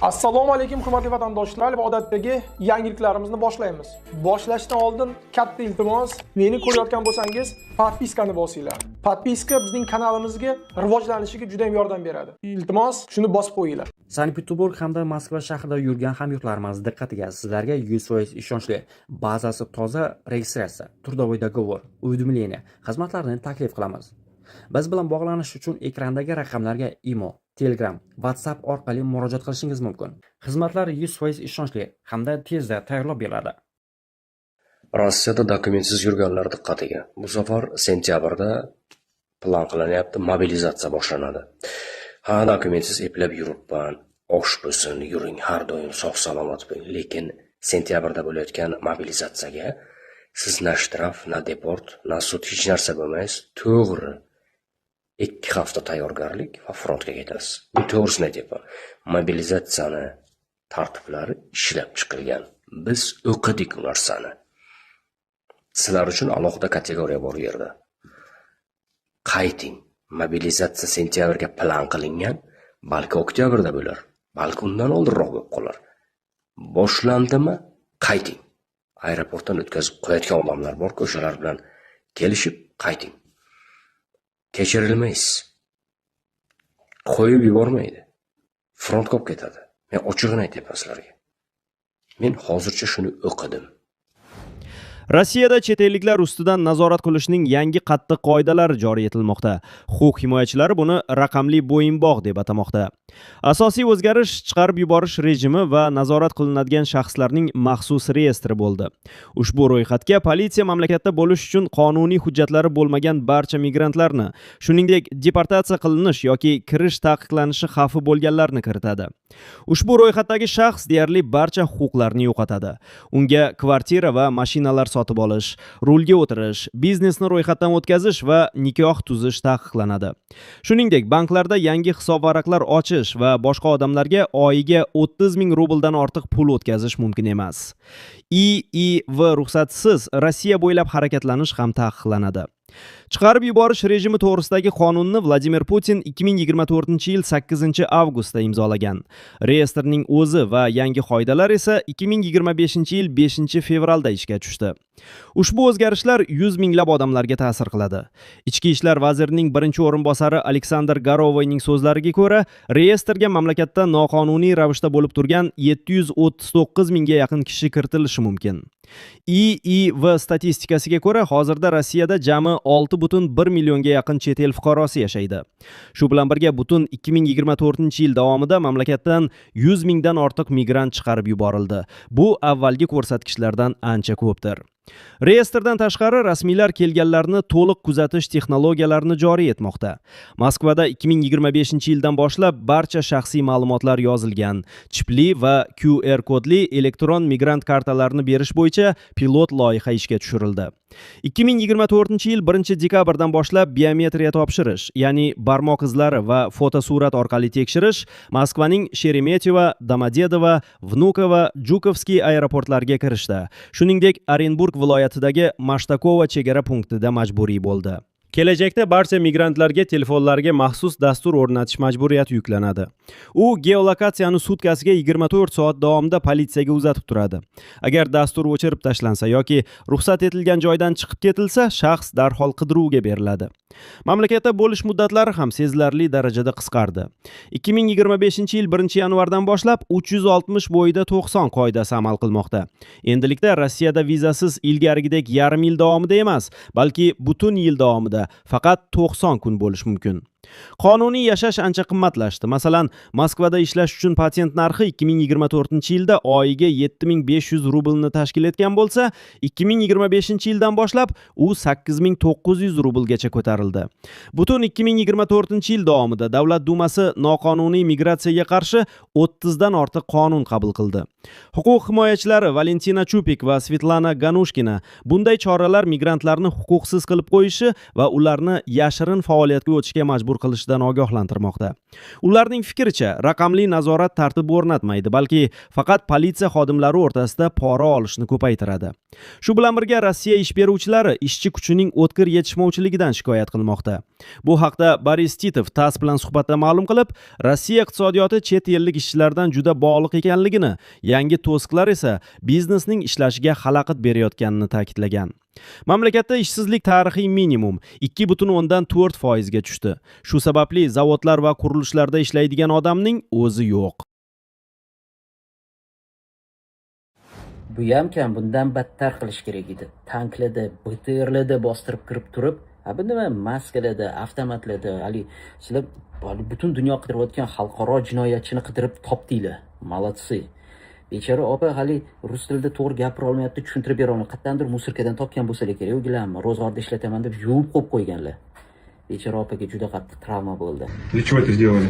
Assalomu alaykum hurmatli vatandoshlar va odatdagi yangiliklarimizni boshlaymiz. Boshlashdan oldin katta iltimos, meni ko'rayotgan bo'lsangiz, podpiskani bosinglar. Podpiska bizning kanalimizga rivojlanishiga juda ham yordam beradi. Iltimos, shuni bosib qo'yinglar. Sankt-Peterburg hamda Moskva shahrida yurgan hamyurtlarimiz diqqatiga sizlarga 100% ishonchli, bazasi toza registratsiya, turdovoy dogovor, уведомление xizmatlarini taklif qilamiz. Biz bilan bog'lanish uchun ekrandagi raqamlarga imo, Telegram, WhatsApp orqali murojaat qilishingiz mumkin. Xizmatlar 100% ishonchli hamda tezda tayyorlab beriladi. Rossiyada dokumentsiz yurganlar diqqatiga. Bu safar sentyabrda plan qilinyapti, mobilizatsiya boshlanadi. Ha, dokumentsiz eplab yuribman, osh bo'lsin, yuring, har doim sog'-salomat bo'ling. Lekin sentyabrda bo'layotgan mobilizatsiyaga siz na shtraf, na deport, na sud hech narsa bo'lmaysiz. To'g'ri. 2 hafta tayyorgarlik va frontga ketasiz. Bu to'g'risini aytyapman. Mobilizatsiyani tartiblari ishlab chiqilgan. Biz o'qidik u narsani. Sizlar uchun alohida kategoriya bor u yerda. Qayting. Mobilizatsiya sentyabrga plan qilingan, balki oktyabrda bo'lar, balki undan oldinroq bo'lib qolar. Boshlandimi? Qayting. Aeroportdan o'tkazib qo'yayotgan odamlar bor-ku, o'shalar bilan kelishib qayting. Kechirilmaysiz. Qo'yib yubormaydi. Frontga olib ketadi. Men ochig'ini aytayapman sizlarga. Men hozircha shuni o'qidim. Rossiyada chet elliklar ustidan nazorat qilishning yangi qattiq qoidalari joriy etilmoqda. Huquq himoyachilari buni raqamli bo'yinbog' deb atamoqda. Asosiy o'zgarish chiqarib yuborish rejimi va nazorat qilinadigan shaxslarning maxsus reyestri bo'ldi. Ushbu ro'yxatga politsiya mamlakatda bo'lish uchun qonuniy hujjatlari bo'lmagan barcha migrantlarni, shuningdek deportatsiya qilinish yoki kirish taqiqlanishi xavfi bo'lganlarni kiritadi. Ushbu ro'yxatdagi shaxs deyarli barcha huquqlarni yo'qotadi. Unga kvartira va mashinalar sotib olish, rulga o'tirish, biznesni ro'yxatdan o'tkazish va nikoh tuzish taqiqlanadi. Shuningdek, banklarda yangi hisob varaqlar ochish va boshqa odamlarga oyiga 30 ming rubldan ortiq pul o'tkazish mumkin emas. IIV ruxsatsiz Rossiya bo'ylab harakatlanish ham taqiqlanadi. Chiqarib yuborish rejimi to'g'risidagi qonunni Vladimir Putin 2024-yil 8-avgustda imzolagan. Reyestrning o'zi va yangi qoidalar esa 2025-yil 5-fevralda ishga tushdi. Ushbu o'zgarishlar 100 minglab odamlarga ta'sir qiladi. Ichki ishlar vazirining birinchi o'rinbosari Aleksandr Garovoyning so'zlariga ko'ra, reyestrga mamlakatda noqonuniy ravishda bo'lib turgan 739 mingga yaqin kishi kiritilishi mumkin. IIV statistikasiga ko'ra, hozirda Rossiyada jami 6,1 millionga yaqin chet el fuqarosi yashaydi. Shu bilan birga butun 2024-yil davomida mamlakatdan 100 mingdan ortiq migrant chiqarib yuborildi. Bu avvalgi ko'rsatkichlardan ancha ko'pdir. Reyestrdan tashqari rasmiylar kelganlarni to'liq kuzatish texnologiyalarini joriy etmoqda. Moskvada 2025-yildan boshlab barcha shaxsiy ma'lumotlar yozilgan, chipli va QR kodli elektron migrant kartalarini berish bo'yicha pilot loyiha ishga tushirildi. 2024-yil 1-dekabrdan boshlab biometriya topshirish, ya'ni barmoq izlari va fotosurat orqali tekshirish Moskvaning Sheremetyevo, Domodedovo, Vnukovo, Jukovskiy aeroportlariga kirishdi. Shuningdek, Orenburg viloyatidagi Mashtakovo chegara punktida majburiy bo'ldi. Kelajakda barcha migrantlarga telefonlariga maxsus dastur o'rnatish majburiyati yuklanadi. U geolokatsiyani sutkasiga 24 soat davomida politsiyaga uzatib turadi. Agar dastur o'chirib tashlansa yoki ruxsat etilgan joydan chiqib ketilsa, shaxs darhol qidiruvga beriladi. Mamlakatda bo'lish muddatlari ham sezilarli darajada qisqardi. 2025-yil 1-yanvardan boshlab 360 bo'yida 90 qoidasi amal qilmoqda. Endilikda Rossiyada vizasiz ilgarigidek yarim yil davomida emas, balki butun yil davomida faqat 90 kun bo'lish mumkin. Qonuniy yashash ancha qimmatlashdi. Masalan, Moskvada ishlash uchun patent narxi 2024-yilda oyiga 7500 rublni tashkil etgan bo'lsa, 2025-yildan boshlab u 8900 rublgacha ko'tarildi. Butun 2024-yil davomida Davlat Dumasi noqonuniy migratsiyaga qarshi 30 dan ortiq qonun qabul qildi. Huquq himoyachilari Valentina Chupik va Svetlana Ganushkina bunday choralar migrantlarni huquqsiz qilib qo'yishi va ularni yashirin faoliyatga o'tishga majbur majbur qilishidan ogohlantirmoqda. Ularning fikricha, raqamli nazorat tartib o'rnatmaydi, balki faqat politsiya xodimlari o'rtasida pora olishni ko'paytiradi. Shu bilan birga Rossiya ish beruvchilari ishchi kuchining o'tkir yetishmovchiligidan shikoyat qilmoqda. Bu haqda Boris Titov TASS bilan suhbatda ma'lum qilib, Rossiya iqtisodiyoti chet ellik ishchilardan juda bog'liq ekanligini, yangi to'siqlar esa biznesning ishlashiga xalaqit berayotganini ta'kidlagan. Mamlakatda ishsizlik tarixiy minimum 2,4% ga tushdi. Shu sababli zavodlar va qurilishlarda ishlaydigan odamning o'zi yo'q. Bu ham kam bundan battar qilish kerak edi. Tanklarda, BTRlarda bostirib kirib turib, bu nima maskalarda, avtomatlarda, hali sizlar butun dunyo qidirayotgan xalqaro jinoyatchini qidirib topdinglar. Молодцы. Bechora opa hali rus tilida to'g'ri gapira olmayapti, tushuntirib bera olmayapti. Qatdandir musulkadan topgan bo'lsa kerak, o'gilanmi, ro'zg'orda ishlataman deb yuvib qo'yib qo'yganlar. Bechora opaga juda qattiq travma bo'ldi. Для чего это сделали?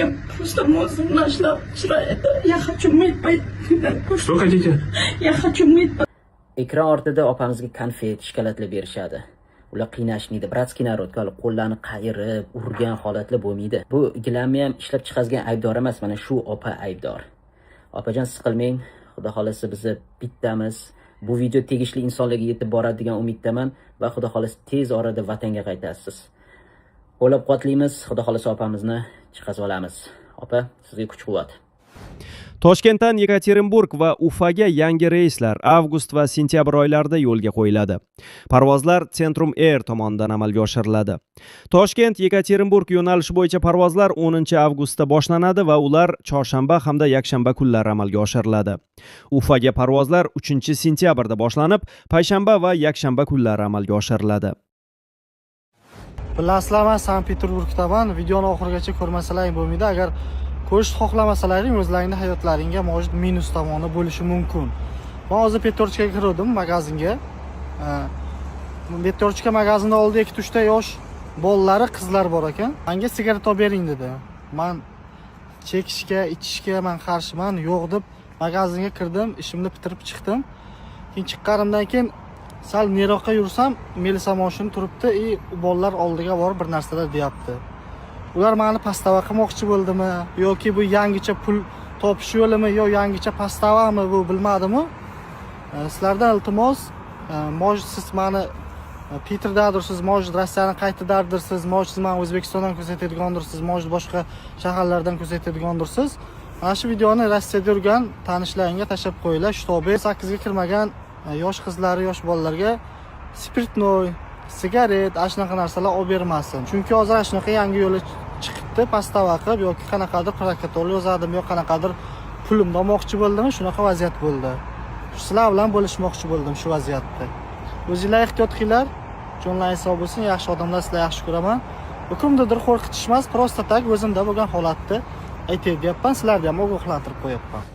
Я просто мозг нашла вчера это. Я хочу мыть пойти. Что хотите? Я хочу мыть. Ekran ortida opamizga konfet, shokolatlab berishadi. Ular qiynashmaydi. Bratskiy narodga olib qo'llarni qayirib, urgan holatlar bo'lmaydi. Bu gilamni ham ishlab chiqazgan aybdor emas, mana shu opa aybdor. Opajon siqilmang. Xudo xolasa biz bittamiz. Bu video tegishli insonlarga yetib boradi degan umiddaman va xudo xolasa tez orada vatanga qaytasiz. Qo'llab-quvvatlaymiz. Xudo xolasa opamizni chiqazib olamiz. Opa, sizga kuch-quvvat. Toshkentdan Yekaterinburg va Ufaga yangi reyslar avgust va sentyabr oylarida yo'lga qo'yiladi. Parvozlar Centrum Air tomonidan amalga oshiriladi. Toshkent Yekaterinburg yo'nalishi bo'yicha parvozlar 10-avgustda boshlanadi va ular chorshanba hamda yakshanba kunlari amalga oshiriladi. Ufaga parvozlar 3-sentyabrda boshlanib, payshanba va yakshanba kunlari amalga oshiriladi. Bilasizlar, men Sankt-Peterburgdaman. Videoni oxirigacha ko'rmasalaring bo'lmaydi. Agar ko'rishni xohlamasalaring, o'zlaringning hayotlaringga mavjud minus tomoni bo'lishi mumkin. Men hozir Petorchkaga kirdim, magazinga. Petorchka magazinida oldida 2-3 ta yosh bolalari, qizlar bor ekan. Menga sigaret olib bering dedi. Men chekishga, ichishga men qarshiman, yo'q deb magazinga kirdim, ishimni bitirib chiqdim. Keyin chiqqanimdan keyin sal nariroqqa yursam, Melisa mashina turibdi, bolalar oldiga borib bir narsalar deyapti. Ular meni pastava qilmoqchi bo'ldimi yoki bu yangicha pul topish yo'limi yo yangicha pastavami bu bilmadimmi. Sizlardan iltimos, siz meni Peterdadirsiz, Rossiyani qayerdadirsiz, siz meni O'zbekistondan kuzatadigandirsiz, boshqa shaharlardan kuzatadigandirsiz. Mana shu videoni Rossiyada yurgan tanishlaringga tashlab qo'yinglar. Shtobe 8 ga kirmagan yosh qizlar, yosh bolalarga spirtnoy, sigaret, shunaqa narsalar olib bermasin. Chunki hozir shunaqa yangi yo'li chiqibdi, pastava qilib yoki qanaqadir prokatol yozadimi yo qanaqadir pulimni olmoqchi bo'ldimi, shunaqa vaziyat bo'ldi. Sizlar bilan bo'lishmoqchi bo'ldim shu vaziyatda. O'zingizlar ehtiyot qilinglar. Jonlaringiz sog' bo'lsin, yaxshi odamlar, sizlarni yaxshi ko'raman. Kimnidir qo'rqitish emas, prosta tak o'zimda bo'lgan holatni aytay deyapman, sizlarni ham ogohlantirib qo'yapman.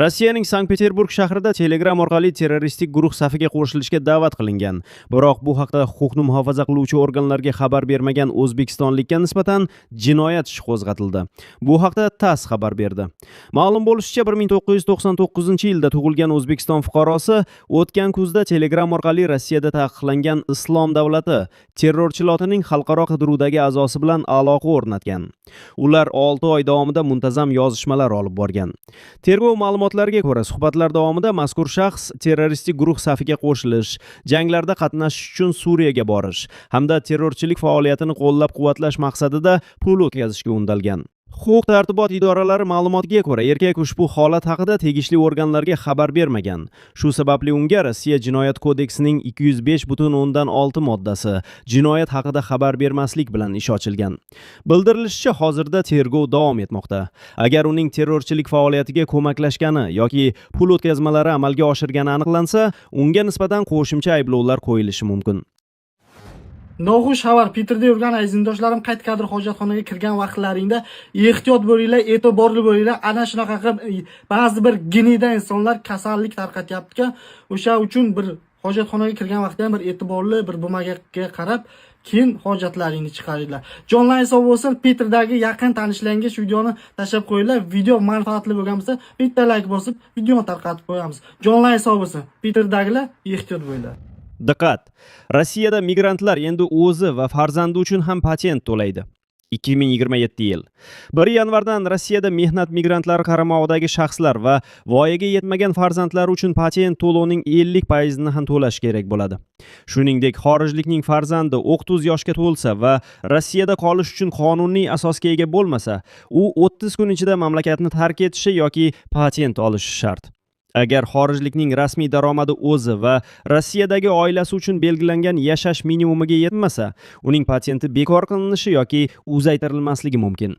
Rossiyaning Sankt-Peterburg shahrida Telegram orqali terroristik guruh safiga qo'shilishga da'vat qilingan. Biroq bu haqda huquqni muhofaza qiluvchi organlarga xabar bermagan o'zbekistonlikka nisbatan jinoyat ishi qo'zg'atildi. Bu haqda TASS xabar berdi. Ma'lum bo'lishicha, 1999-yilda tug'ilgan O'zbekiston fuqarosi o'tgan kuzda Telegram orqali Rossiyada taqiqlangan Islom davlati terrorchilotining xalqaro qidiruvdagi a'zosi bilan aloqa o'rnatgan. Ular 6 oy davomida muntazam yozishmalar olib borgan. Tergov ma'lumotlariga ko'ra, suhbatlar davomida mazkur shaxs terroristik guruh safiga qo'shilish, janglarda qatnashish uchun Suriyaga borish hamda terrorchilik faoliyatini qo'llab-quvvatlash maqsadida pul o'tkazishga undalgan. Huquq-tartibot idoralari ma'lumotiga ko'ra, erkak ushbu holat haqida tegishli organlarga xabar bermagan. Shu sababli unga Rossiya Jinoyat kodeksining 205.6 moddasi jinoyat haqida xabar bermaslik bilan ish ochilgan. Bildirilishicha, hozirda tergov davom etmoqda. Agar uning terrorchilik faoliyatiga ko'maklashgani yoki pul o'tkazmalari amalga oshirgani aniqlansa, unga nisbatan qo'shimcha ayblovlar qo'yilishi mumkin. Noxush xabar. Peterda yurgan azizindoshlarim, qayergadir hojatxonaga kirgan vaqtlaringda ehtiyot bo'linglar, e'tiborli bo'linglar. Ana shunaqa qilib ba'zi bir genida insonlar kasallik tarqatyapti. O'sha uchun bir hojatxonaga kirgan vaqtda ham bir e'tiborli, bir bo'lmaga qarab, keyin hojatlaringni chiqaringlar. Jonlaringiz sog' bo'lsin. Peterdagi yaqin tanishlaringa shu videoni tashlab qo'yinglar. Video manfaatli bo'lgan bo'lsa, bitta like bosib, videoni tarqatib qo'yamiz. Jonlaringiz sog' bo'lsin. Peterdagilar ehtiyot bo'linglar. Diqqat! Rossiyada migrantlar endi o'zi va farzandi uchun ham patent to'laydi. 2027 yil. 1 yanvardan Rossiyada mehnat migrantlari qaramog'idagi shaxslar va voyaga yetmagan farzandlari uchun patent to'lovining 50% ni ham to'lash kerak bo'ladi. Shuningdek, xorijlikning farzandi 30 yoshga to'lsa va Rossiyada qolish uchun qonuniy asosga ega bo'lmasa, u 30 kun ichida mamlakatni tark etishi yoki patent olishi shart. Agar xorijlikning rasmiy daromadi o'zi va Rossiyadagi oilasi uchun belgilangan yashash minimumiga yetmasa, uning patenti bekor qilinishi yoki uzaytirilmasligi mumkin.